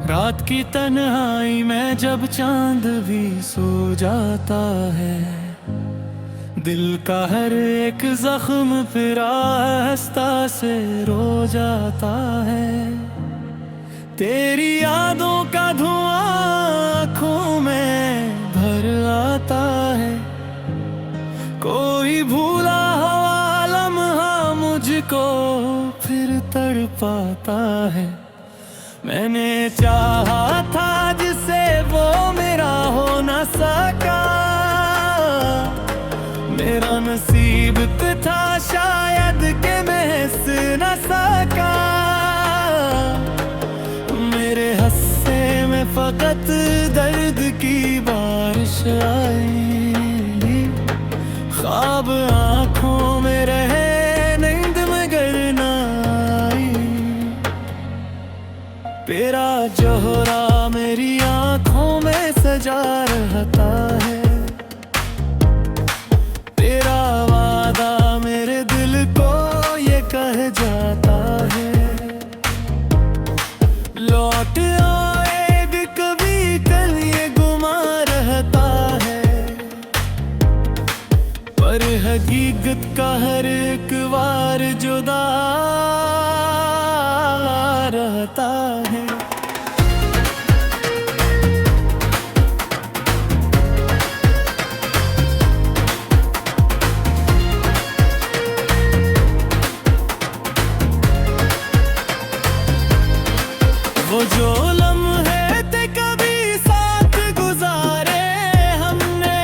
रात की तन्हाई में जब चांद भी सो जाता है, दिल का हर एक जख्म फिर आहिस्ता से रो जाता है। तेरी यादों का धुआं आँखों में भर आता है, कोई भूला हुआ लम्हा मुझको फिर तड़पाता है। मैंने चाहा था जिसे वो मेरा हो न सका, मेरा नसीब था शायद के मैं हंस न सका। मेरे हंसे में फकत दर्द की बारिश आई, ख्वाब आँखों में रहे नींद मगर ना आई। तेरा चेहरा मेरी आँखों में सजा रहता है, तेरा वादा मेरे दिल को ये कह जाता है। लौट आए भी कभी कल ये गुमा रहता है, पर हकीकत का हर एक बार जुदा रहता है। वो जो लम्हे थे कभी साथ गुजारे हमने,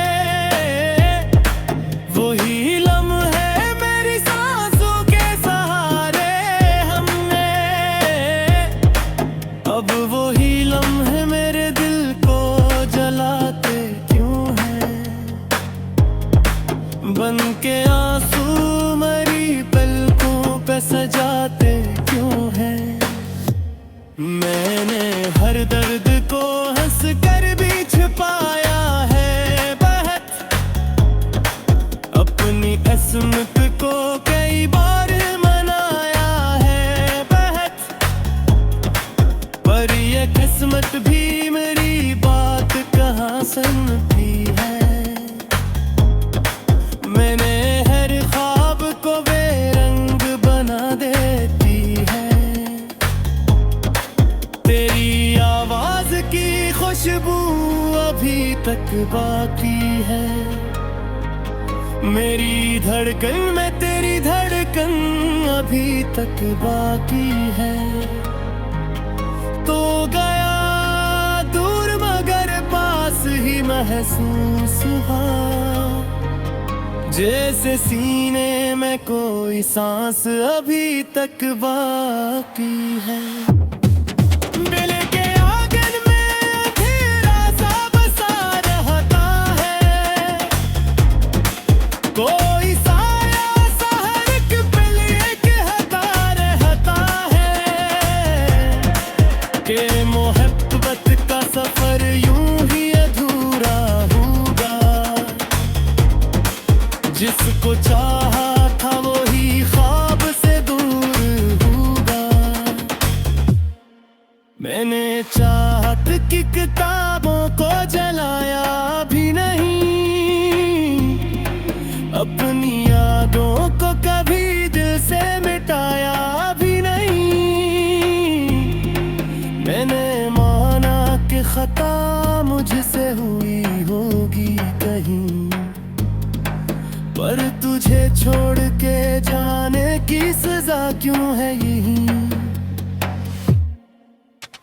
वही लम्हे मेरी सांसों के सहारे हमने। अब वही लम्हे मेरे दिल को जलाते क्यों हैं, बन के आंसू मरी पलकों पे सजाते क्यों हैं। मैंने हर दर्द को हंस कर भी छुपाया है बहुत, अपनी किस्मत को कई बार मनाया है बहुत, पर ये किस्मत भी मेरी बात कहाँ सुनती है। मैंने हर ख्वाब को बेरंग बना देती है, तेरी आवाज की खुशबू अभी तक बाकी है। मेरी धड़कन में तेरी धड़कन अभी तक बाकी है। तो गया दूर मगर पास ही महसूस हुआ, जैसे सीने में कोई सांस अभी तक बाकी है। दिल के आंगन में अंधेरा सा बसा रहता है, कोई साया सा हर एक पल ये कहता रहता है कि मोहब्बत का सफर यूं ही अधूरा होगा। जिसको चाहा था वही ख्वाब से दूर होगा। मैंने चाहत की किताबों को जलाया भी नहीं, अपनी यादों को कभी दिल से मिटाया भी नहीं। मैंने माना कि खता मुझसे हुई होगी कहीं, पर तुझे छोड़ के जाने की सजा क्यों है यही।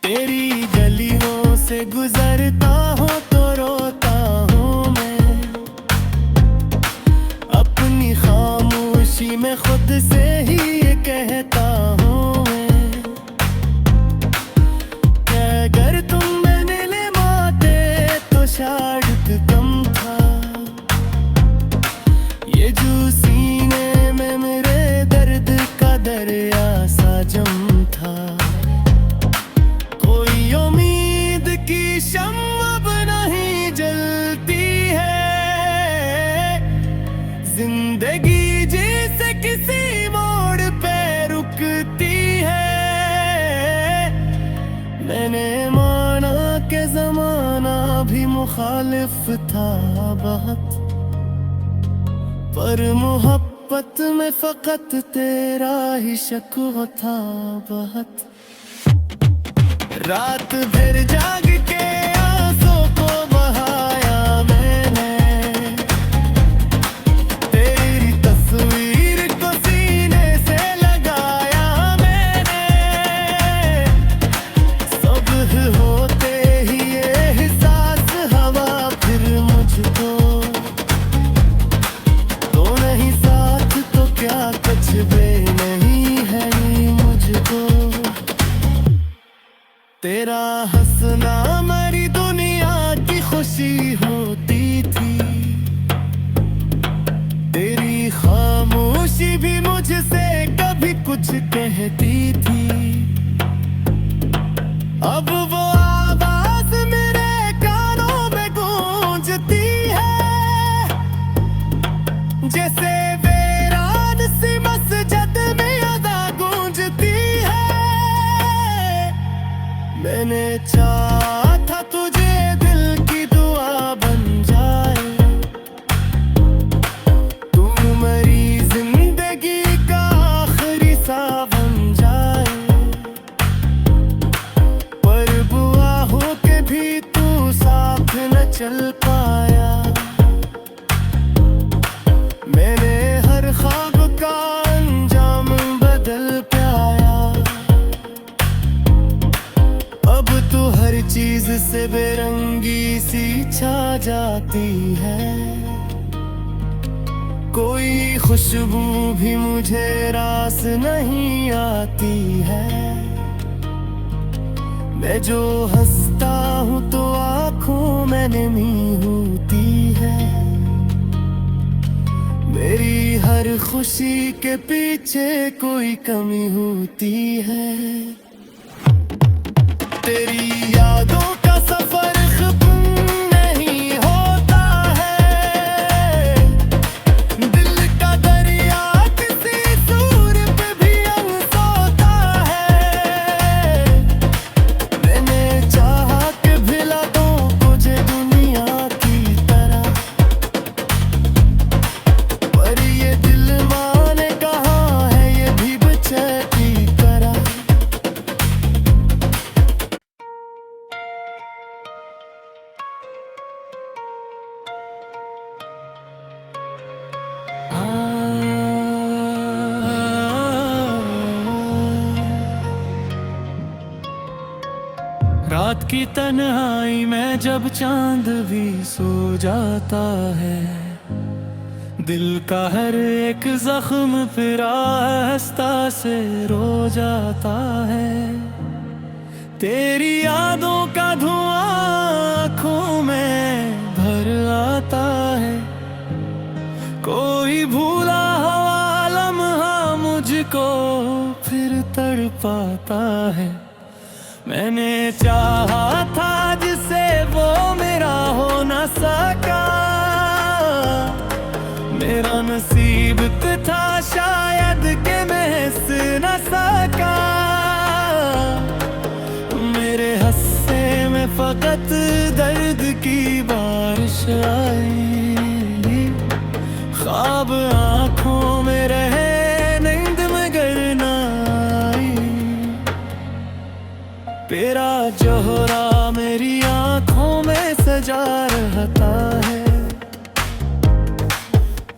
तेरी गलियों से गुजरता हूँ तो रोता हूँ मैं, अपनी खामोशी में खुद से ही ये कहता हूँ मैं कि अगर तुम मैंने ले माते तो शायद कम था। ये जो सीने में मेरे दर्द का दरिया सा जम था, कोई उम्मीद की शम्मा अब नहीं जलती है। जिंदगी जैसे किसी मोड़ पे रुकती है। मैंने भी मुखालिफ था बहुत, पर मोहब्बत में फकत तेरा ही शक था बहुत। रात भर जाग के आंसू को बहाया मैंने, तेरी तस्वीर को सीने से लगाया मैंने। सुबह होते ही ये एहसास हवा फिर मुझको, तो नहीं साथ तो क्या कुछ भी नहीं है मुझको। तेरा हंसना मेरी दुनिया की खुशी होती थी, तेरी खामोशी भी मुझसे कभी कुछ कहती थी। अब वो आवाज मेरे कानों में गूंजती है, जैसे वीरान सी मस्जिद में अदा गूंजती है। मैंने चाहा था तुझे दिल की दुआ बन जाए, तू मेरी जिंदगी का आखिरी सा बन जाए। पर बुआ हो के भी तू साथ न चल पाया, मैंने हर ख्वाब का अंजाम बदल पाया। अब तो हर चीज से बेरंगी सी छा जाती है, कोई खुशबू भी मुझे रास नहीं आती है। मैं जो हंसता हूँ तो आंखों में नमी होती है, मेरी हर खुशी के पीछे कोई कमी होती है। तेरी यादों का सफर खत्म नहीं होता है, दिल का दरिया किसी सूर पे भी अनसोता है। मैंने चाहा कि भिला दूं तुझे दुनिया की तरह, पर ये दिल माने कहाँ है ये भी बेचैनी करा। रात की तन्हाई में जब चांद भी सो जाता है, दिल का हर एक जख्म फिर आहिस्ता से रो जाता है। तेरी यादों का धुआं आँखों में भर आता है, कोई भूला हुआ लम्हा मुझको फिर तड़पाता है। मैंने चाहा था जिसे वो मेरा हो न सका, मेरा नसीब था शायद के मैं हंस न सका। मेरे हंसने में फकत दर्द की बारिश आई, ख्वाब आँखों में रहे नींद मगर न आई। तेरा चेहरा मेरी आँखों में सजा रहता है,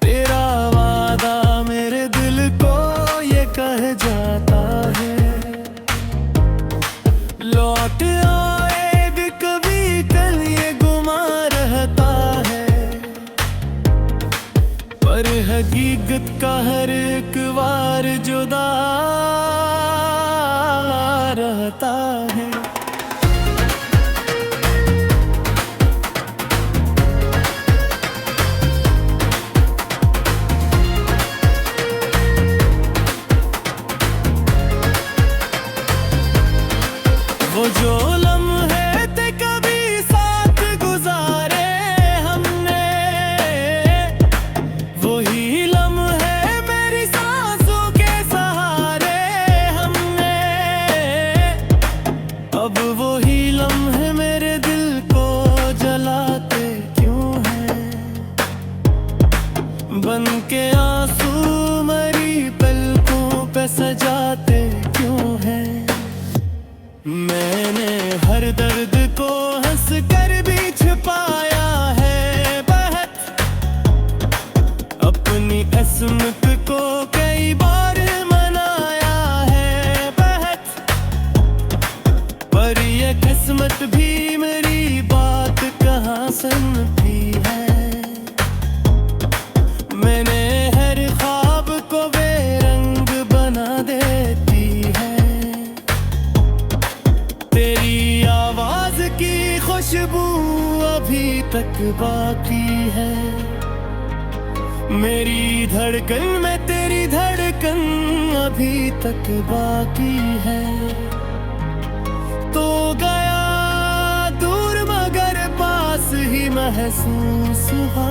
तेरा वादा मेरे दिल को ये कह जाता है। लौट आए कभी कल ये गुमा रहता है, पर हकीकत का हर एक बार जुदा रहता है। वो जो लम्हे थे कभी साथ गुजारे हमने, वही लम्हे मेरी सांसों के सहारे हमने। अब वही लम्हे मेरे दिल को जला बन के आंसू मरी पलकों पे सजाते क्यों हैं। मैंने हर दर्द को हंस कर भी छुपाया है बहुत, अपनी अस्मत को कई बार मनाया है बहुत, पर ये किस्मत भी मेरी बात कहाँ सुनती है। मैंने हर ख्वाब को बेरंग बना देती है, तेरी आवाज की खुशबू अभी तक बाकी है। मेरी धड़कन में तेरी धड़कन अभी तक बाकी है। तो गया दूर मगर पास ही महसूस हुआ,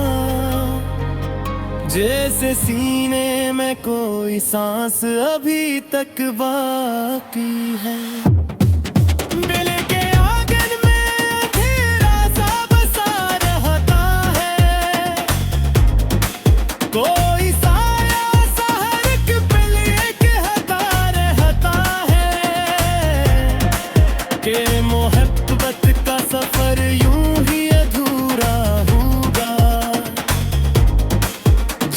जैसे सीने में कोई सांस अभी तक बाकी है। दिल के आंगन में अंधेरा सा बसा रहता है, कोई साया सा हर एक पल एक कहता रहता है कि मोहब्बत का सफर यूं ही अधूरा होगा,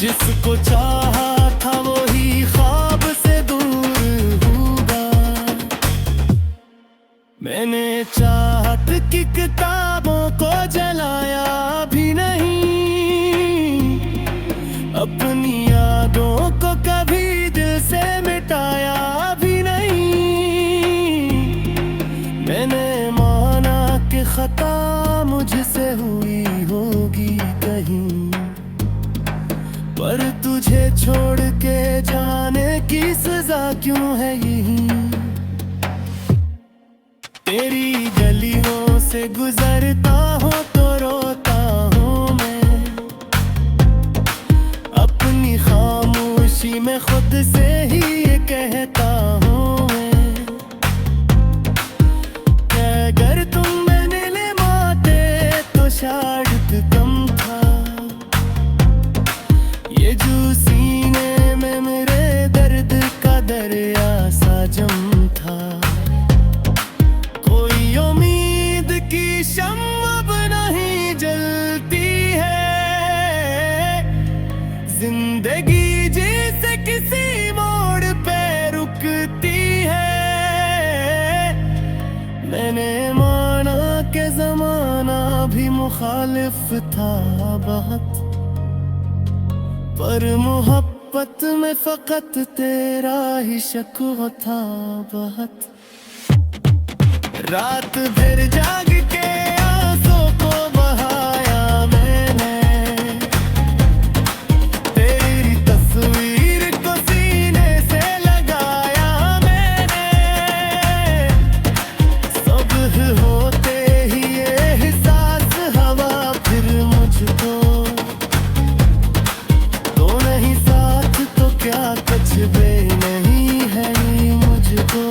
जिसको चाहा था वो ही ख्वाब से दूर होगा। मैंने चाहत की किताबों को जलाया भी नहीं, अपनी यादों को कभी दिल से मिटाया भी नहीं। मैंने माना कि खता मुझसे हुई होगी कहीं, पर तुझे छोड़ के जाने की सजा क्यों है यही। तेरी गलियों से गुजरता हूँ तो रोता हूँ मैं, अपनी खामोशी में खुद से ही ये कहता हूँ मैं, कि अगर तुम मैंने ले माते तो शायद कम था। ये जो सीने में मेरे दर्द का दरिया सा जम था, कोई उम्मीद की शम्म अब नहीं जलती है। जिंदगी जैसे किसी मोड़ पे रुकती है। मैंने माना कि जमाना भी मुखालिफ था बहुत, पर मोहब्बत में फकत तेरा ही शक था बहुत। रात भर जाग के आंसू को बहाया मैंने, तेरी तस्वीर को सीने से लगाया मैंने। सुबह होते ही ये एहसास हवा फिर मुझको, तो नहीं साथ तो क्या कुछ भी नहीं है मुझको।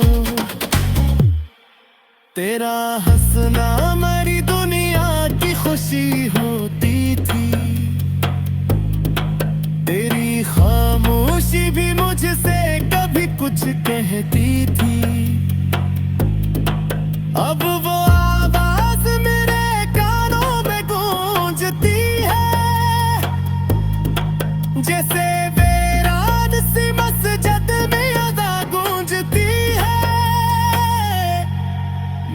तेरा हंसना मेरी दुनिया की खुशी होती थी, तेरी खामोशी भी मुझसे कभी कुछ कहती थी। अब वो आवाज मेरे कानों में गूंजती है, जैसे वीरान सी मस्जिद में अज़ा गूंजती है।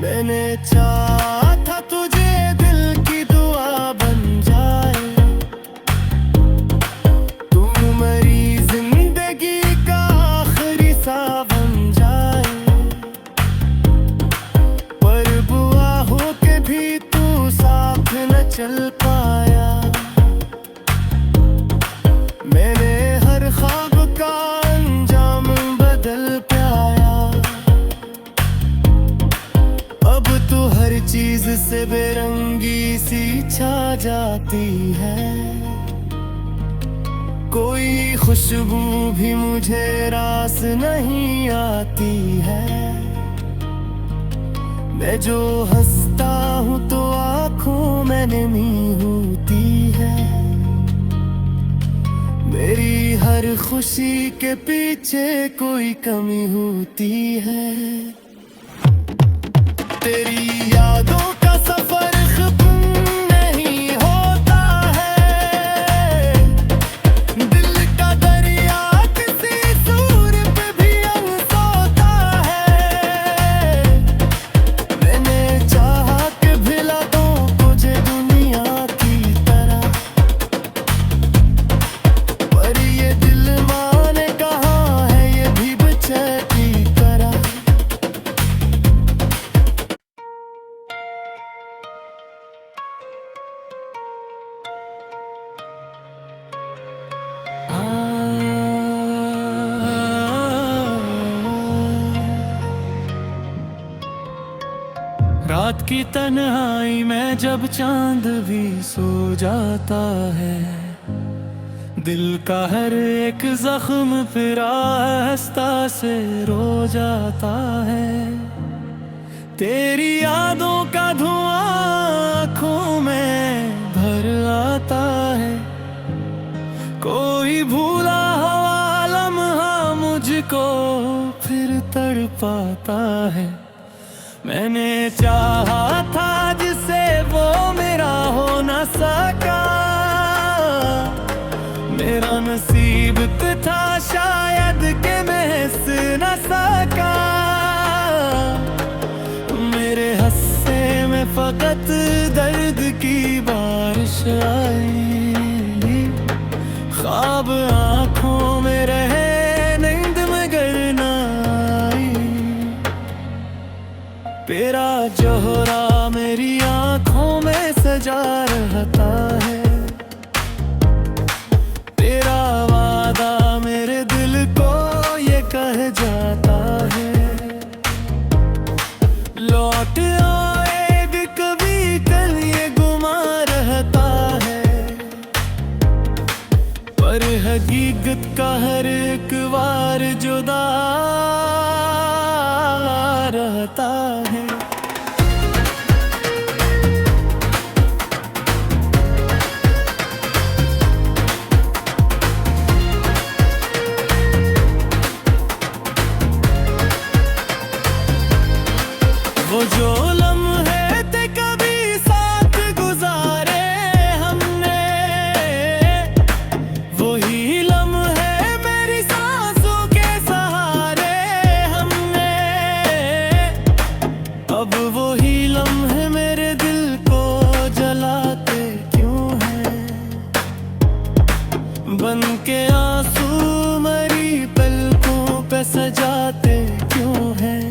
मैंने चाहा था तुझे दिल की दुआ बन जाए, तुम मेरी जिंदगी का आखिरी सा बन जाए, पर बुआ हो के भी तू साथ न चल पाया। मैंने हर ख्वाब का अंजाम बदल पाया, अब तो हर चीज से बेरंगी सी छा जाती है। कोई खुशबू भी मुझे रास नहीं आती है। मैं जो हंसता हूँ तो आँखों में नमी होती है। तेरी हर खुशी के पीछे कोई कमी होती है। तेरी यादों का सफर खत्म नहीं होता है। दिल का दरिया किसी सूर पे भी अनसोता है। मैंने चाहा कि भिला दूं तुझे दुनिया की तरह, पर ये दिल माने कहाँ है ये भी बेचैनी तरह। रात की तन्हाई में जब चांद भी सो जाता है, दिल का हर एक जख्म फिर आहिस्ता से रो जाता है। तेरी यादों का धुआं आँखों में भर आता है। कोई भूला हुआ लम्हा मुझको फिर तड़पाता है। मैंने चाहा था जिसे वो मेरा हो न सका। मेरा नसीब था शायद के मैं हंस न सका। मेरे हंसने में फकत दर्द की बारिश आई। ख्वाब आँखों में रहे नींद मगर न आई। तेरा चेहरा मेरी आँखों में सजा रहता है। तेरा वादा मेरे दिल को ये कह जाता है, लौट आएगी कभी कल ये गुमा रहता है। पर हकीकत का हर एक बार जुदा रहता है। वो जो लम्हे थे कभी साथ गुजारे हमने, वही लम्हे मेरी सांसों के सहारे हमने। अब वही लम्हे मेरे दिल को जलाते क्यों हैं? बन के आंसू मरी पलकों पे सजाते क्यों हैं?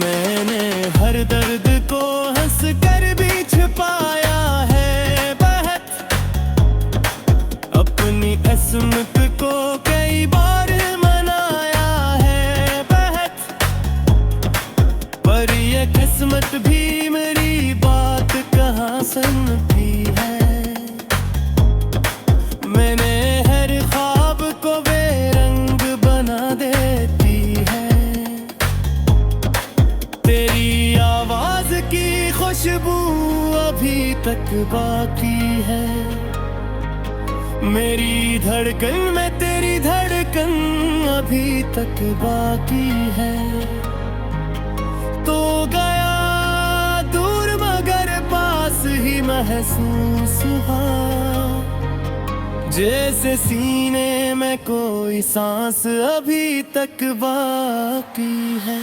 मैंने हर दर्द को हंस कर भी छुपाया है बहुत। अपनी किस्मत को कई बार मनाया है बहुत। पर ये किस्मत भी मेरी बात कहाँ सुनती है। मैंने हर ख्वाब को बेरंग बना देती है। तेरी आवाज की खुशबू अभी तक बाकी है। मेरी धड़कन में तेरी धड़कन अभी तक बाकी है। तो गया दूर मगर पास ही महसूस हुआ, जैसे सीने में कोई सांस अभी तक बाकी है।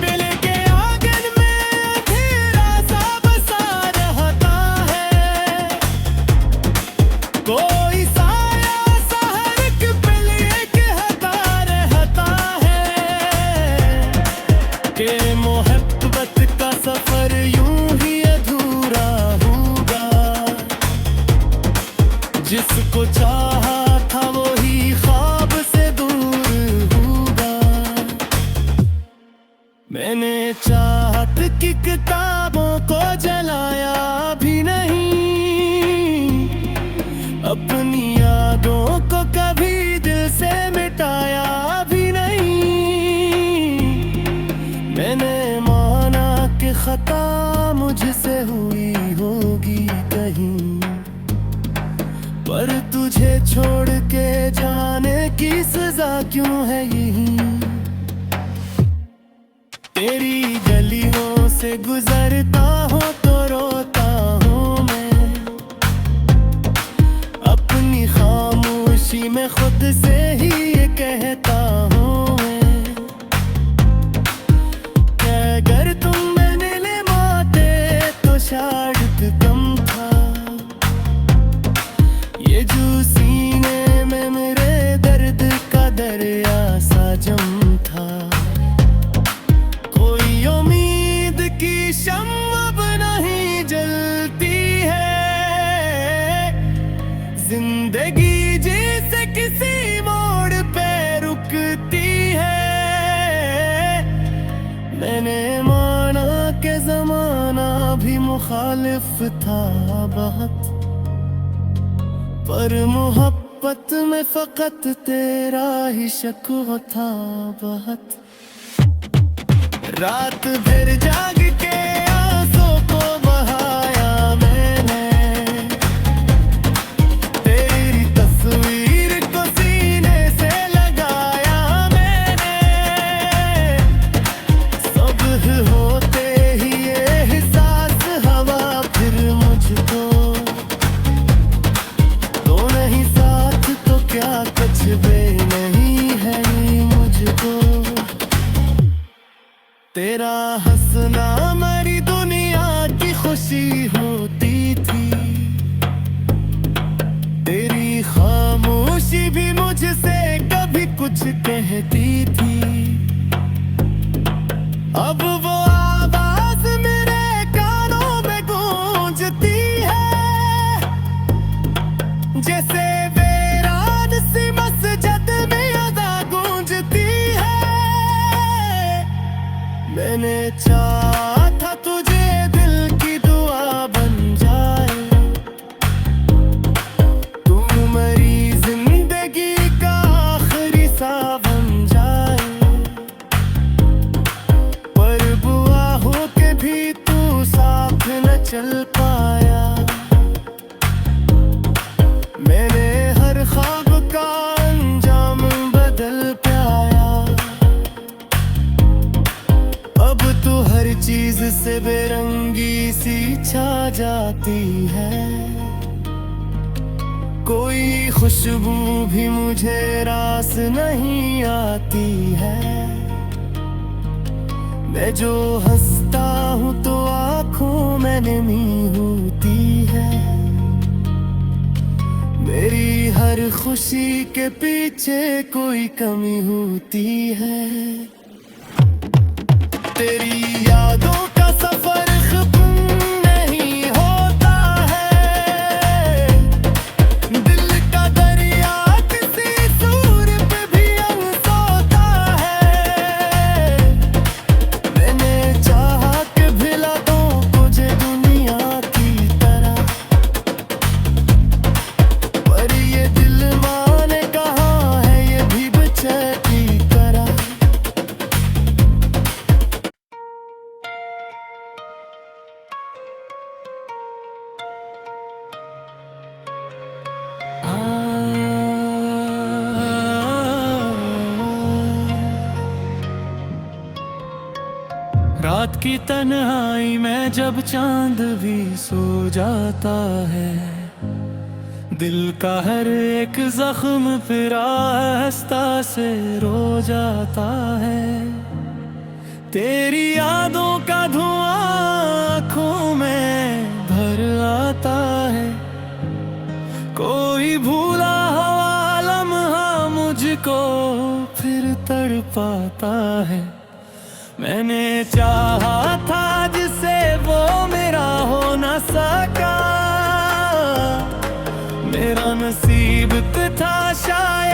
दिल के आंगन में अंधेरा सा बसा रहता है। कोई साया सा हर एक पल एक कहता रहता है कि मोहब्बत का सफर यूं ही अधूरा होगा। जिसको चाहा था वो ही ख्वाब से दूर होगा। मैंने चाहत की किताबों को जलाया भी नहीं। अपनी यादों को कभी दिल से मिटाया भी नहीं। मैंने माना कि खता मुझसे हुई होगी कहीं, पर तुझे छोड़ के जाने की सजा क्यों है यही। तेरी गलियों से गुजरता हूँ तो रोता हूँ मैं, अपनी खामोशी में खुद से ही ये कहता हूँ मैं कि अगर तुम मैंने ले माते तो शायद कम था। ये जो सीने में मेरे दर्द का दरिया सा जम था, कोई उम्मीद की शम्म अब नहीं जलती है। जिंदगी जैसे किसी मोड़ पे रुकती है। मैंने माना कि जमाना भी मुखालिफ था बहुत, पर मोहब्बत में फकत तेरा ही शक था बहुत। रात भर जाग के आंसू को बहाया मैंने, तेरी तस्वीर को सीने से लगाया मैंने। सुबह होते ही ये एहसास हवा फिर मुझको, तो नहीं साथ तो क्या कुछ भी नहीं है मुझको। तेरा हंसना मेरी दुनिया की खुशी होती थी, तेरी खामोशी भी मुझसे कभी कुछ कहती थी। अब वो आवाज मेरे कानों में गूंजती है, जैसे वीरान सी मस्जिद में अदा गूंजती है। मैंने चाहा था तुझे दिल की दुआ बन जाए, तू मेरी जिंदगी का आखिरी सावन जाए। पर बुआ हो के भी तू साथ न चल पाया। मैंने हर ख्वाब का अंजाम बदल पाया। अब तो हर चीज से बेरंगी सी छा जाती है, कोई खुशबू भी मुझे रास नहीं आती है। मैं जो हंसता हूँ तो आँखों में नमी होती है, मेरी हर खुशी के पीछे कोई कमी होती है। तेरी यादों का सफर खत्म नहीं होता है, दिल का दरिया किसी सूर पे भी अनसोता है। मैंने चाहा कि भिला दूं तुझे दुनिया की तरह, पर ये दिल माने कहाँ है ये भी बेचैनी करा। रात की तन्हाई में जब चांद भी सो जाता है, दिल का हर एक जख्म फिर आहिस्ता से रो जाता है। तेरी यादों का धुआं आँखों में भर आता है, कोई भूला हुआ लम्हा मुझको फिर तड़पाता है। मैंने चाहा था जिसे वो मेरा हो न सका, मेरा नसीब था शायद